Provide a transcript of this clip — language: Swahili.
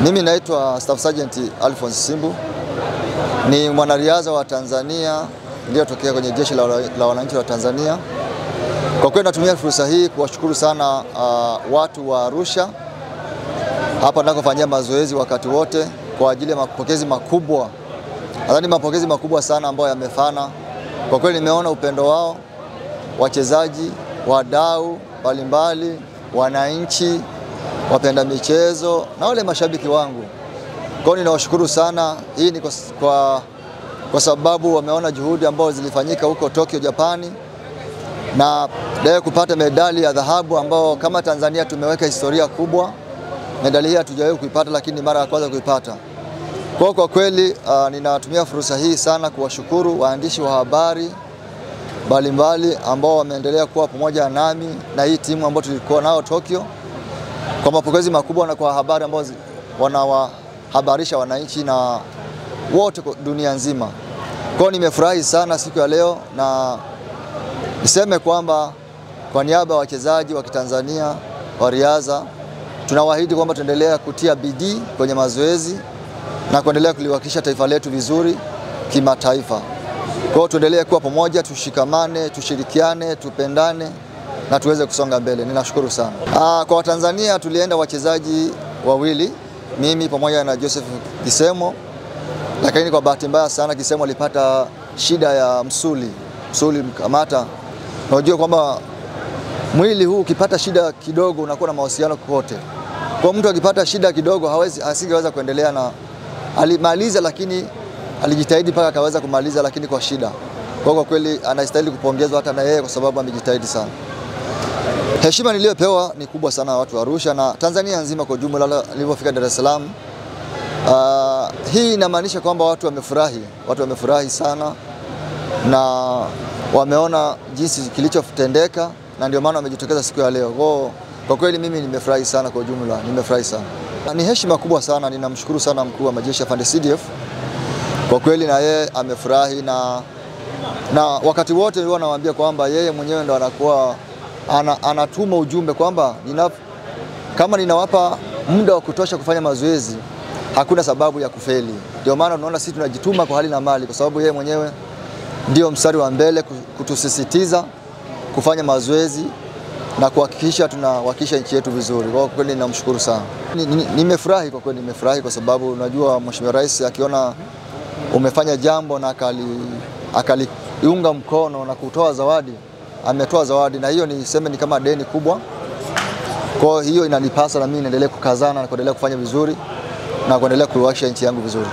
Mimi naitwa Staff Sergeant Alphonse Simbu. Ni mwanariadha wa Tanzania niliyotokea kwenye jeshi la wananchi wa Tanzania. Kwa kweli natumia fursa hii kuwashukuru sana watu wa Arusha hapa ninakofanyia mazoezi wakati wote kwa ajili ya mapokezi makubwa. Nadhani mapokezi makubwa sana ambayo yamefana. Kwa kweli nimeona upendo wao, wachezaji, wadau mbalimbali, wananchi, wapenda michezo na wale mashabiki wangu. Kwa hiyo ninawashukuru sana. Hii ni kwa sababu wameona juhudi ambazo zilifanyika huko Tokyo, Japani, na leo kupata medali ya dhahabu ambao kama Tanzania tumeweka historia kubwa. Medali hii hatujawahi kuipata, lakini mara ya kwanza kuipata. Kwa kweli ninatumia fursa hii sana kuwashukuru waandishi wa habari mbalimbali ambao wameendelea kuwa pamoja nami na hii timu ambayo tulikuwa nao Tokyo, kwa mapokezi makubwa na kwa habari ambazo wanawahabarisha wananchi na wote dunia nzima. Kwa hiyo nimefurahi sana siku ya leo, na niseme kwamba kwa niaba ya wachezaji wa Kitanzania wa riadha tunawaahidi kwamba tuendelea kutia bidii kwenye mazoezi na kuendelea kuliwakilisha taifa letu vizuri kimataifa. Kwa hiyo tuendelee kuwa pamoja, tushikamane, tushirikiane, tupendane na tuweze kusonga mbele. Ninashukuru sana. Kwa Watanzania tulienda wachezaji wawili, mimi pamoja na Joseph Kisemo, lakini kwa bahati mbaya sana Kisemo alipata shida ya msuli mkamata. Na unajua kwamba mwili huu ukipata shida kidogo unakuwa na mahusiano kote. Kwa mtu akipata shida kidogo asingeweza kuendelea, na alimaliza, lakini alijitahidi mpaka akaweza kumaliza, lakini kwa shida. Kwa kweli anastahili kupongezwa hata na yeye kwa sababu amejitahidi sana. Heshima niliyopewa ni kubwa sana watu wa Arusha na Tanzania nzima kwa jumla nilipofika Dar es Salaam. Hii inamaanisha kwamba watu wamefurahi sana na wameona jinsi kilichotendeka, na ndio maana wamejitokeza siku ya leo. Kwa kweli mimi nimefurahi sana kwa jumla, nimefurahi sana. Ni heshima kubwa sana, ninamshukuru sana mkuu wa majeshi afande CDF. Kwa kweli na yeye amefurahi, na wakati wote nilikuwa nawaambia kwamba yeye mwenyewe ndo anakuwa anatuma ujumbe kwamba kama ninawapa muda wa kutosha kufanya mazoezi, hakuna sababu ya kufeli. Ndio maana tunaona sisi tunajituma kwa hali na mali, kwa sababu yeye mwenyewe ndio mstari wa mbele kutusisitiza kufanya mazoezi na kuhakikisha tunawakilisha nchi yetu vizuri. Kwa kweli ninamshukuru sana. Nimefurahi kwa kweli, nimefurahi kwa sababu unajua Mheshimiwa Rais akiona umefanya jambo na akaliunga mkono na kutoa zawadi, ametoa zawadi, na hiyo niseme ni kama deni kubwa. Kwa hiyo inanipasa na mimi niendelee kukazana na kuendelea kufanya vizuri na kuendelea kuiwakilisha nchi yangu vizuri.